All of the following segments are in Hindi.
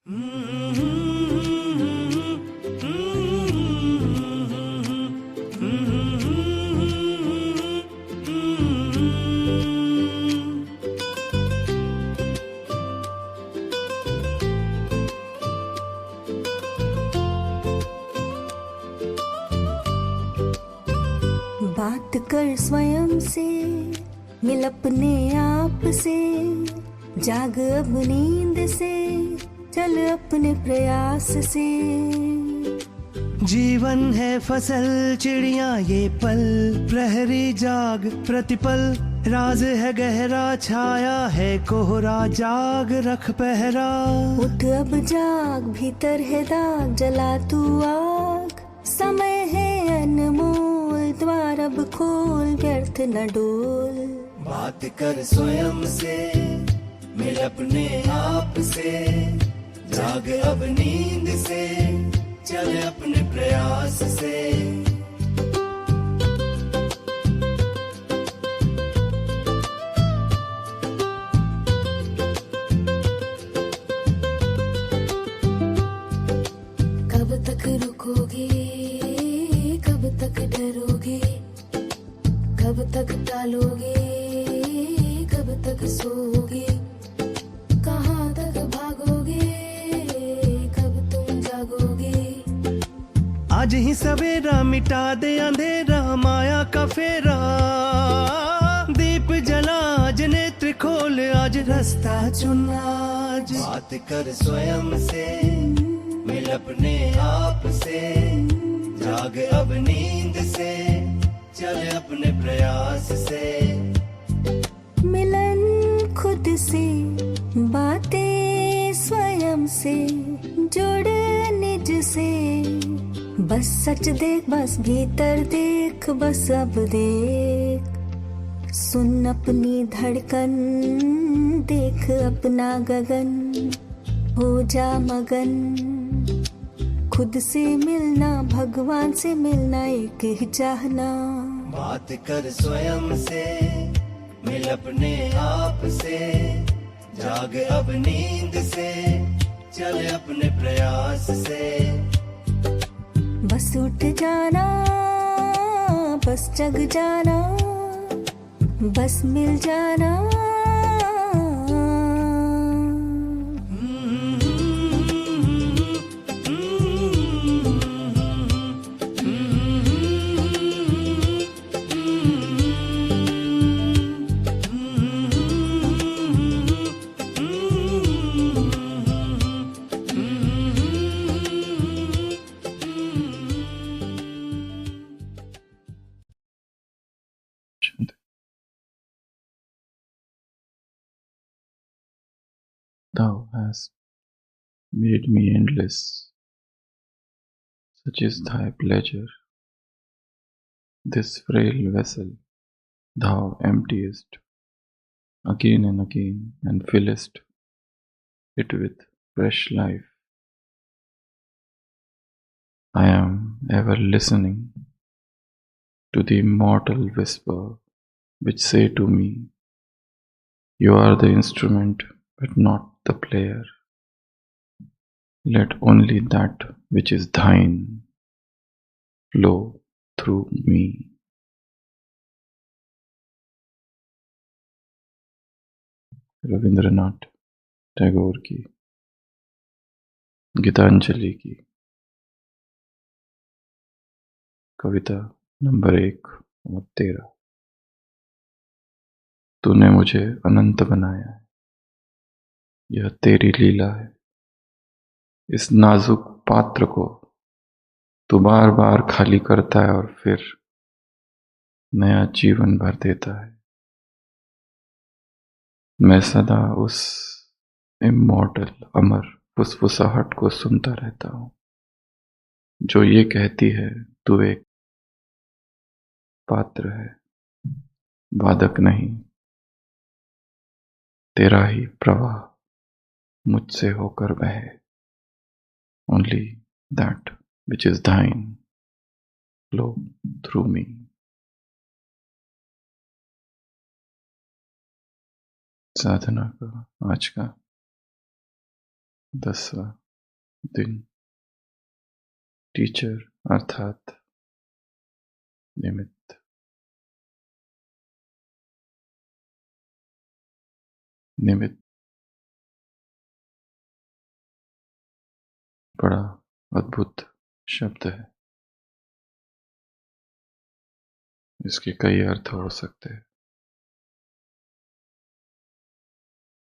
बात कर स्वयं से, मिल अपने आप से, जाग अब नींद से, चल अपने प्रयास से। जीवन है फसल चिड़िया ये पल, प्रहरी जाग प्रतिपल, राज है गहरा छाया है कोहरा, जाग रख पहरा। उठ अब जाग, भीतर है दाग, जला तू आग, समय है अनमोल, द्वार अब खोल, व्यर्थ न डोल। बात कर स्वयं से, मिल अपने आप से, जाग अब नींद से, चल अपने प्रयास से। कब तक रुकोगे, कब तक डरोगे, कब तक टालोगे, कब तक सोओगे, कहाँ तक भागोगे, कब तुम जागोगे। आज ही सवेरा मिटा दे अंधेरा, माया का फेरा, दीप जला आज नेत्र खोल, आज रास्ता चुन आज। बात कर स्वयं से, मिल अपने आप से, जाग अब नींद से, चल अपने प्रयास से। मिलन खुद से, बातें स्वयं से, जुड़ निज से। बस सच देख, बस भीतर देख, बस अब देख। सुन अपनी धड़कन, देख अपना गगन, हो जा मगन। खुद से मिलना, भगवान से मिलना, एक ही चाहना। बात कर स्वयं से, मिल अपने आप से, जाग अब नींद से, चल अपने प्रयास से। बस उठ जाना, बस जग जाना, बस मिल जाना। Thou hast made me endless, such is thy pleasure. This frail vessel thou emptiest again and again, and fillest it with fresh life. I am ever listening to the immortal whisper which say to me, you are the instrument, but not the player. Let only that which is thine flow through me. Rabindranath Tagore की गीतांजलि की कविता नंबर 1 और 13। तूने मुझे अनंत बनाया है, यह तेरी लीला है। इस नाजुक पात्र को तू बार बार खाली करता है और फिर नया जीवन भर देता है। मैं सदा उस इमॉर्टल अमर फुसफुसाहट को सुनता रहता हूं, जो ये कहती है तू एक पात्र है, वादक नहीं। तेरा ही प्रवाह मुझसे होकर बहे, only that which is thine flow through me। साधना का आज का 10वां दिन टीचर अर्थात निमित्त। निमित्त बड़ा अद्भुत शब्द है। इसके कई अर्थ हो सकते हैं।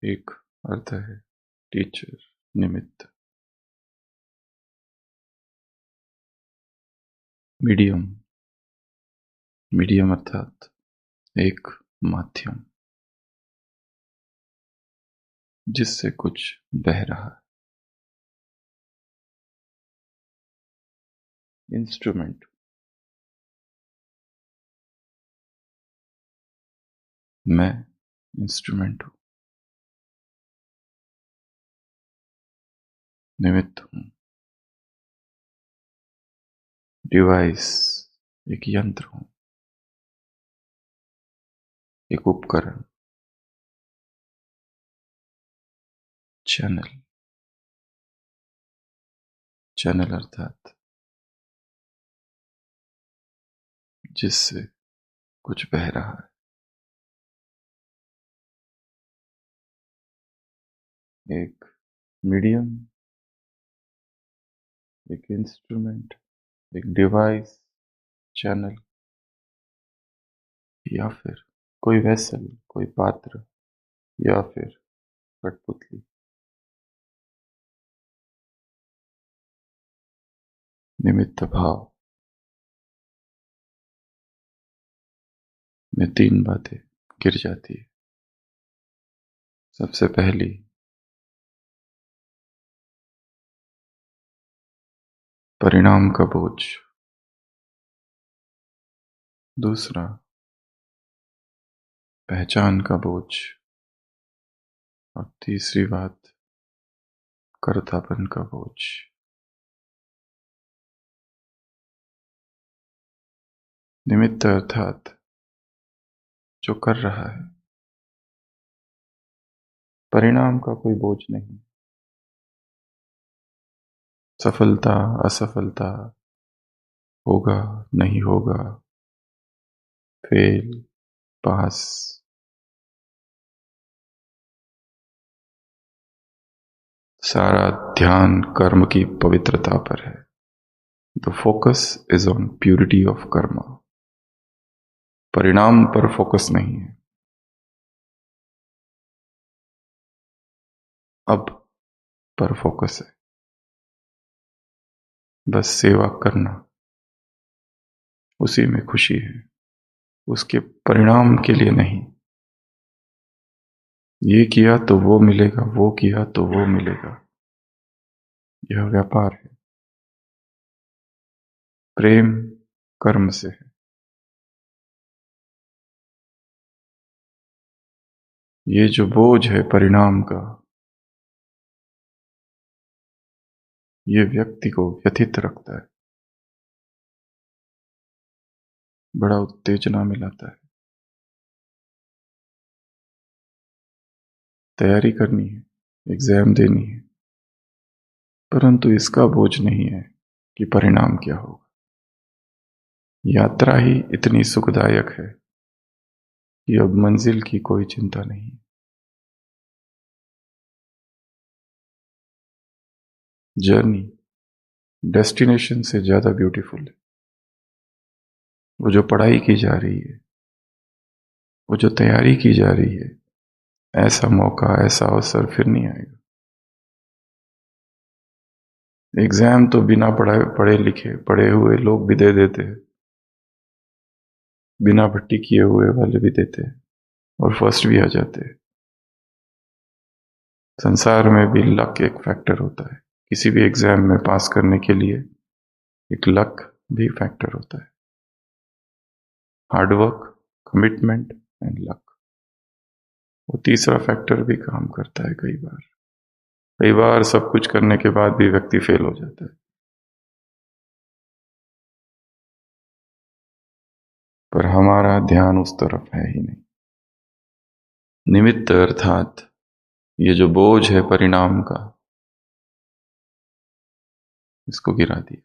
एक अर्थ है टीचर निमित्त। मीडियम, मीडियम अर्थात एक माध्यम जिससे कुछ बह रहा है। इंस्ट्रूमेंट, मैं इंस्ट्रूमेंट हूं, निमित्त हूं। डिवाइस, एक यंत्र हूं, एक उपकरण। चैनल, चैनल अर्थात जिससे कुछ बह रहा है। एक मीडियम, एक इंस्ट्रूमेंट, एक डिवाइस, चैनल, या फिर कोई वेसल, कोई पात्र, या फिर कठपुतली। निमित्त भाव में 3 बातें गिर जाती है। सबसे पहली, परिणाम का बोझ। दूसरा, पहचान का बोझ। और तीसरी बात, कर्तापन का बोझ। निमित्त अर्थात जो कर रहा है। परिणाम का कोई बोझ नहीं। सफलता, असफलता, होगा, नहीं होगा, फेल, पास, सारा ध्यान कर्म की पवित्रता पर है। The focus is on purity of Karma. परिणाम पर फोकस नहीं है। अब पर फोकस है। बस सेवा करना, उसी में खुशी है, उसके परिणाम के लिए नहीं। ये किया तो वो मिलेगा, वो किया तो वो मिलेगा, यह व्यापार है। प्रेम कर्म से है। ये जो बोझ है परिणाम का, ये व्यक्ति को व्यथित रखता है, बड़ा उत्तेजना मिलाता है। तैयारी करनी है, एग्जाम देनी है, परंतु इसका बोझ नहीं है कि परिणाम क्या होगा। यात्रा ही इतनी सुखदायक है कि अब मंजिल की कोई चिंता नहीं। जर्नी डेस्टिनेशन से ज्यादा ब्यूटीफुल है। वो जो पढ़ाई की जा रही है, वो जो तैयारी की जा रही है, ऐसा मौका, ऐसा अवसर फिर नहीं आएगा। एग्जाम तो बिना पढ़े लिखे पढ़े हुए लोग भी दे देते हैं, बिना भट्टी किए हुए वाले भी देते हैं और फर्स्ट भी आ जाते हैं। संसार में भी लक एक फैक्टर होता है। किसी भी एग्जाम में पास करने के लिए एक लक भी फैक्टर होता है। हार्डवर्क, कमिटमेंट एंड लक, वो तीसरा फैक्टर भी काम करता है। कई बार सब कुछ करने के बाद भी व्यक्ति फेल हो जाता है। पर हमारा ध्यान उस तरफ है ही नहीं। निमित्त अर्थात ये जो बोझ है परिणाम का, इसको गिरा दिया।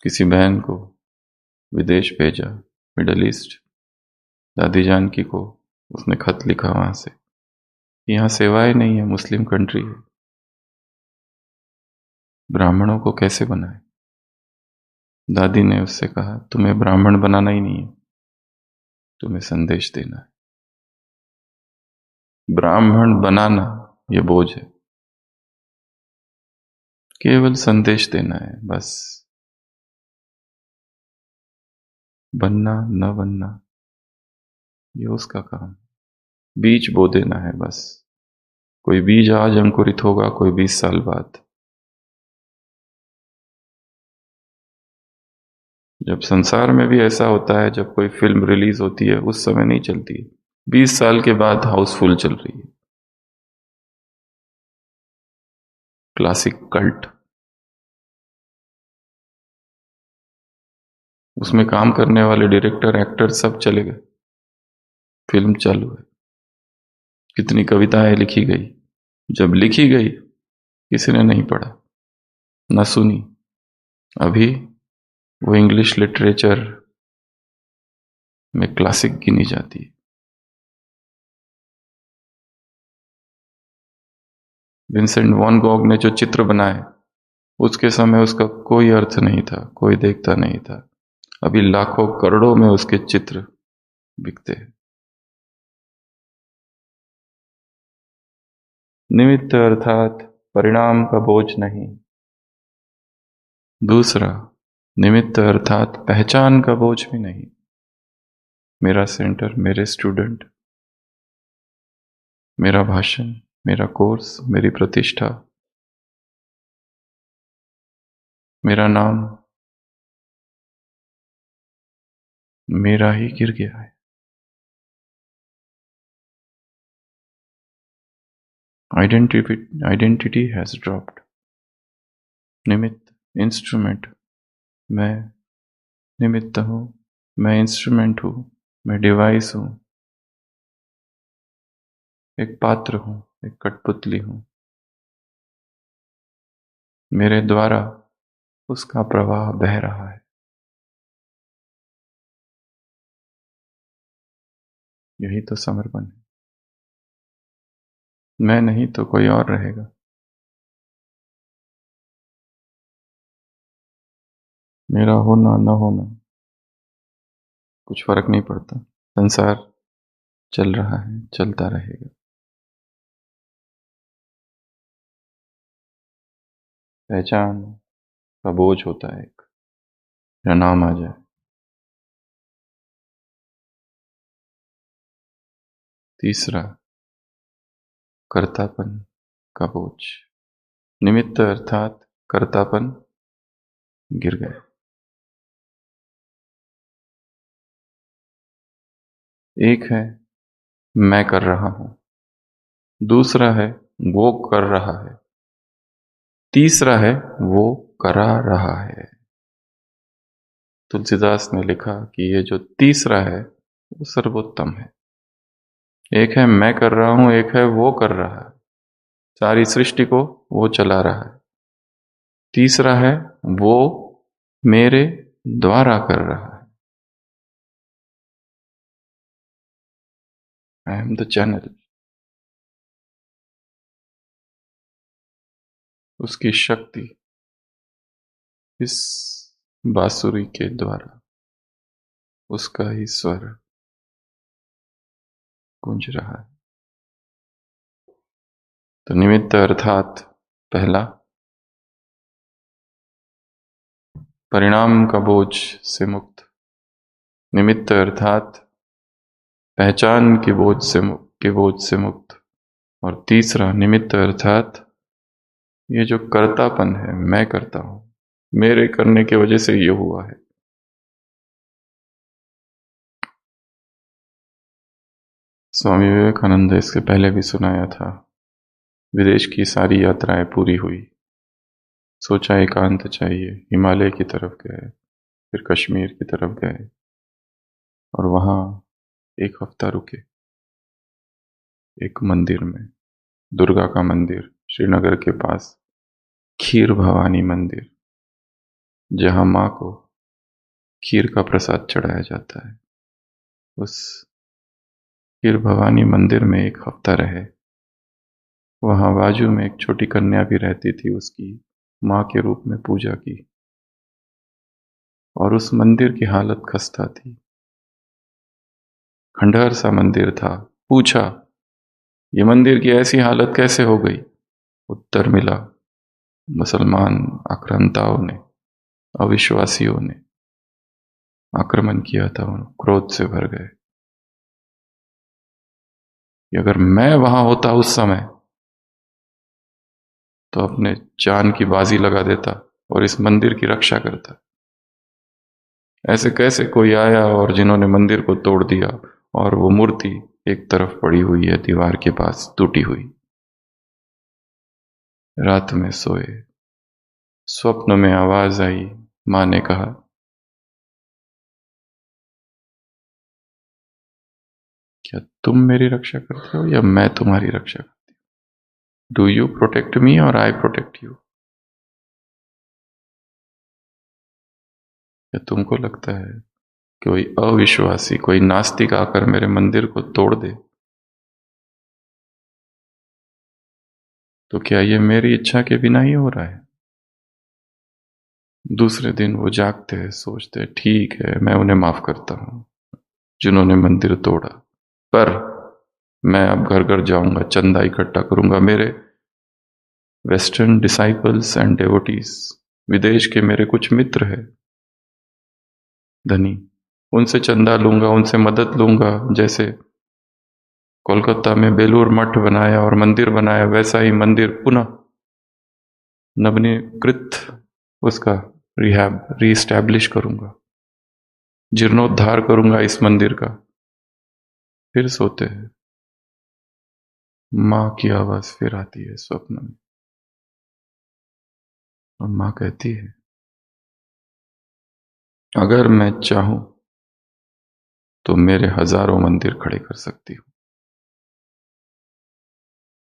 किसी बहन को विदेश भेजा, मिडल ईस्ट, दादी जानकी को उसने खत लिखा वहां से, यहाँ सेवाएं नहीं है, मुस्लिम कंट्री है, ब्राह्मणों को कैसे बनाए। दादी ने उससे कहा, तुम्हें ब्राह्मण बनाना ही नहीं है, तुम्हें संदेश देना है। ब्राह्मण बनाना ये बोझ है, केवल संदेश देना है बस। बनना न बनना ये उसका काम, बीज बो देना है बस। कोई बीज आज अंकुरित होगा, कोई 20 साल बाद। जब संसार में भी ऐसा होता है, जब कोई फिल्म रिलीज होती है उस समय नहीं चलती है, 20 साल के बाद हाउसफुल चल रही है। क्लासिक कल्ट, उसमें काम करने वाले डायरेक्टर, एक्टर सब चले गए, फिल्म चालू है। कितनी कविताएं लिखी गई, जब लिखी गई किसी ने नहीं पढ़ा, न सुनी। अभी वो इंग्लिश लिटरेचर में क्लासिक गिनी जाती है। विंसेंट वैन गॉग ने जो चित्र बनाए, उसके समय उसका कोई अर्थ नहीं था, कोई देखता नहीं था। अभी लाखों करोड़ों में उसके चित्र बिकते हैं। निमित्त अर्थात परिणाम का बोझ नहीं। दूसरा, निमित्त अर्थात पहचान का बोझ भी नहीं। मेरा सेंटर, मेरे स्टूडेंट, मेरा भाषण, मेरा कोर्स, मेरी प्रतिष्ठा, मेरा नाम मेरा ही गिर गया है। Identity has dropped. निमित्त, इंस्ट्रूमेंट, मैं निमित्त हूं, मैं इंस्ट्रूमेंट हूं, मैं डिवाइस हूं, एक पात्र हूं, एक कठपुतली हूं। मेरे द्वारा उसका प्रवाह बह रहा है। यही तो समर्पण है। मैं नहीं तो कोई और रहेगा। मेरा होना न होना कुछ फर्क नहीं पड़ता। संसार चल रहा है, चलता रहेगा। पहचान का बोझ होता है एक, या नाम आ जाए। तीसरा, कर्तापन का बोझ। निमित्त अर्थात कर्तापन गिर गए। एक है मैं कर रहा हूं, दूसरा है वो कर रहा है, तीसरा है वो करा रहा है। तुलसीदास ने लिखा कि ये जो तीसरा है वो सर्वोत्तम है। एक है मैं कर रहा हूं, एक है वो कर रहा है, सारी सृष्टि को वो चला रहा है। तीसरा है वो मेरे द्वारा कर रहा है। I am the channel. उसकी शक्ति इस बांसुरी के द्वारा, उसका ही स्वर गूंज रहा है। तो निमित्त अर्थात पहला, परिणाम का बोझ से मुक्त। निमित्त अर्थात पहचान के बोझ से मुक्त। और तीसरा, निमित्त अर्थात ये जो कर्तापन है, मैं करता हूं, मेरे करने की वजह से ये हुआ है। स्वामी विवेकानंद ने इसके पहले भी सुनाया था। विदेश की सारी यात्राएं पूरी हुई, सोचा एकांत चाहिए, हिमालय की तरफ गए, फिर कश्मीर की तरफ गए और वहां 1 हफ्ता रुके। एक मंदिर में, दुर्गा का मंदिर, श्रीनगर के पास खीर भवानी मंदिर, जहां मां को खीर का प्रसाद चढ़ाया जाता है। उस खीर भवानी मंदिर में एक हफ्ता रहे। वहां बाजू में एक छोटी कन्या भी रहती थी, उसकी मां के रूप में पूजा की। और उस मंदिर की हालत खस्ता थी, खंडहर सा मंदिर था। पूछा, ये मंदिर की ऐसी हालत कैसे हो गई? उत्तर मिला, मुसलमान आक्रांताओं ने, अविश्वासियों ने आक्रमण किया था और क्रोध से भर गए कि अगर मैं वहां होता उस समय तो अपने जान की बाजी लगा देता और इस मंदिर की रक्षा करता। ऐसे कैसे कोई आया और जिन्होंने मंदिर को तोड़ दिया, और वो मूर्ति एक तरफ पड़ी हुई है दीवार के पास टूटी हुई। रात में सोए, स्वप्न में आवाज आई। मां ने कहा, क्या तुम मेरी रक्षा करते हो या मैं तुम्हारी रक्षा करती हूं? डू यू प्रोटेक्ट मी और आई प्रोटेक्ट यू? क्या तुमको लगता है कोई अविश्वासी, कोई नास्तिक आकर मेरे मंदिर को तोड़ दे तो क्या ये मेरी इच्छा के बिना ही हो रहा है? दूसरे दिन वो जागते हैं, सोचते हैं, ठीक है, मैं उन्हें माफ करता हूं जिन्होंने मंदिर तोड़ा, पर मैं अब घर घर जाऊंगा, चंदा इकट्ठा करूंगा। मेरे वेस्टर्न डिसाइपल्स एंड डेवोटीज, विदेश के मेरे कुछ मित्र हैं धनी, उनसे चंदा लूंगा, उनसे मदद लूंगा। जैसे कोलकाता में बेलूर मठ बनाया और मंदिर बनाया, वैसा ही मंदिर पुनः नवनीकृत, उसका रीस्टैब्लिश करूंगा, जीर्णोद्धार करूंगा इस मंदिर का। फिर सोते हैं, मां की आवाज फिर आती है स्वप्न में, और मां कहती है, अगर मैं चाहूं तो मेरे हजारों मंदिर खड़े कर सकती हूं।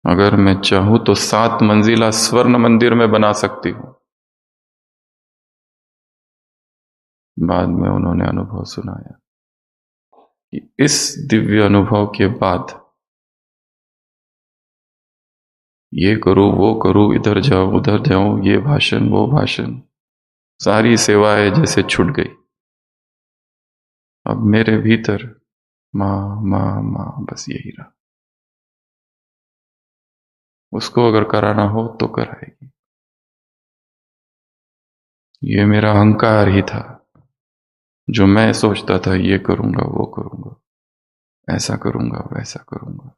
अगर मैं चाहूं तो 7 मंजिला स्वर्ण मंदिर में बना सकती हूं। बाद में उन्होंने अनुभव सुनाया कि इस दिव्य अनुभव के बाद ये करूं, वो करूं, इधर जाऊं, उधर जाऊं, ये भाषण, वो भाषण, सारी सेवाएं जैसे छूट गई। अब मेरे भीतर मां मां मां, बस यही रहा। उसको अगर कराना हो तो कराएगी। ये मेरा अहंकार ही था, जो मैं सोचता था ये करूंगा, वो करूंगा, ऐसा करूंगा, वैसा करूंगा।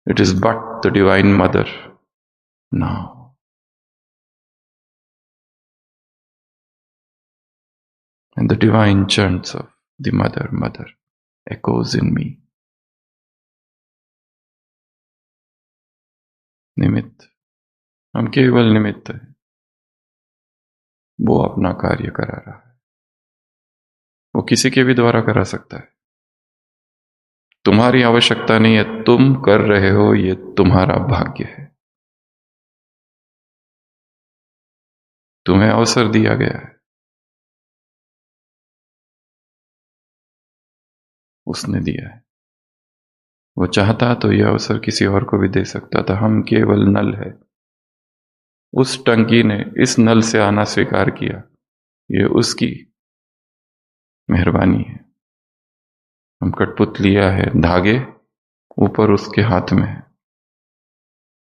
It is but the divine mother now, and the divine chants of the mother echoes in me. निमित्त, हम केवल निमित्त हैं, वो अपना कार्य करा रहा है। वो किसी के भी द्वारा करा सकता है। तुम्हारी आवश्यकता नहीं है, तुम कर रहे हो, ये तुम्हारा भाग्य है। तुम्हें अवसर दिया गया है, उसने दिया है। वो चाहता तो यह अवसर किसी और को भी दे सकता था। हम केवल नल है। उस टंकी ने इस नल से आना स्वीकार किया, ये उसकी मेहरबानी है। हम कठपुतलिया है, धागे ऊपर उसके हाथ में है,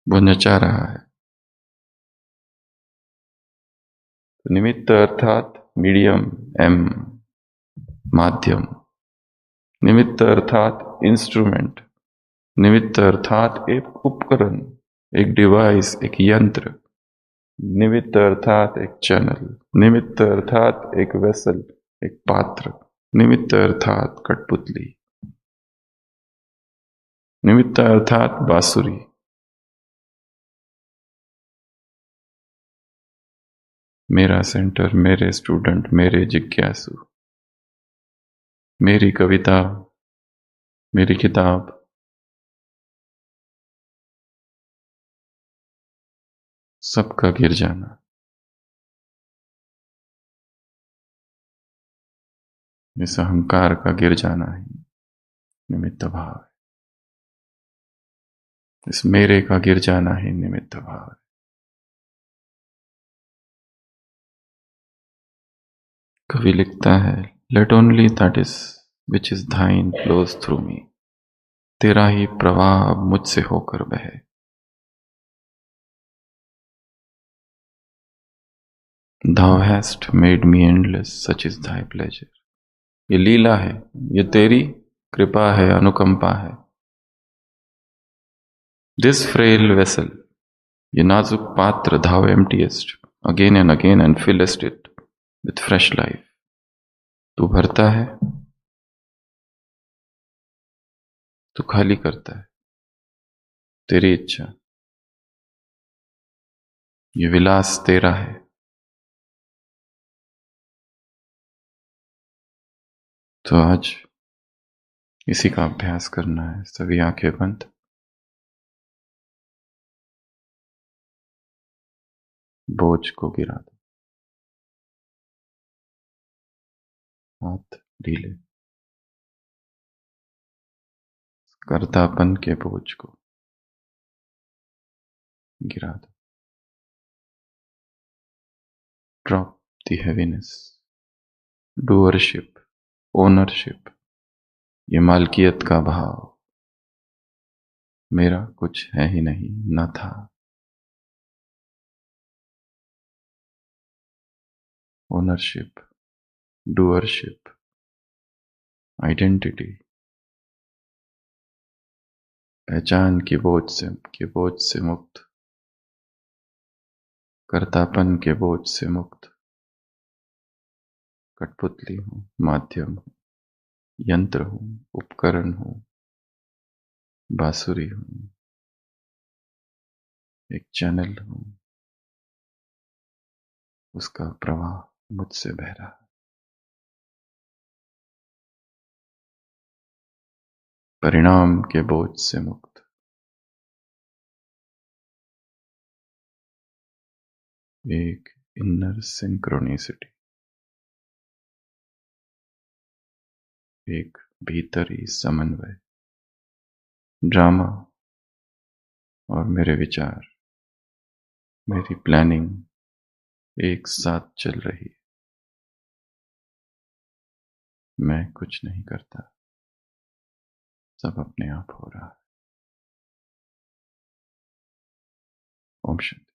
वो नचा रहा है। तो निमित्त अर्थात मीडियम, एम, माध्यम। निमित्त अर्थात इंस्ट्रूमेंट। निमित्त अर्थात एक उपकरण, एक डिवाइस, एक यंत्र। निमित्त अर्थात एक चैनल। निमित्त अर्थात एक वेसल, एक पात्र। निमित्त अर्थात कठपुतली। निमित्त अर्थात बांसुरी। मेरा सेंटर, मेरे स्टूडेंट, मेरे जिज्ञासु, मेरी कविता, मेरी किताब, सबका गिर जाना इस अहंकार का गिर जाना ही निमित्त भाव है। इस मेरे का गिर जाना ही निमित्त भाव है। कवि लिखता है, let only that is which is thine flows through me. तेरा ही प्रवाह अब मुझसे होकर बहे। Thou hast made me endless, such is thy pleasure। ये लीला है, ये तेरी कृपा है, अनुकंपा है। This frail vessel, ये नाजुक पात्र thou emptiest again and again and fillest it with fresh life। तू भरता है, तू खाली करता है, तेरी इच्छा। ये विलास तेरा है। तो आज इसी का अभ्यास करना है। सभी आंखें बंद, बोझ को गिरा दो, हाथ ढीले, कर्तापन के बोझ को गिरा दो। Drop the heaviness. Doership, ownership, ये मालकियत का भाव। मेरा कुछ है ही नहीं, न था। ओनरशिप, डूअरशिप, आइडेंटिटी, पहचान के बोझ से मुक्त, कर्तापन के बोझ से मुक्त। कठपुतली हूं, माध्यम हूं, यंत्र हूं, उपकरण हूं, बांसुरी हूं, एक चैनल हूं। उसका प्रवाह मुझसे बह रहा है। परिणाम के बोझ से मुक्त। एक इनर सिंक्रोनिसिटी, एक भीतरी समन्वय। ड्रामा और मेरे विचार, मेरी प्लानिंग एक साथ चल रही है। मैं कुछ नहीं करता, सब अपने आप हो रहा है। ओम शांति।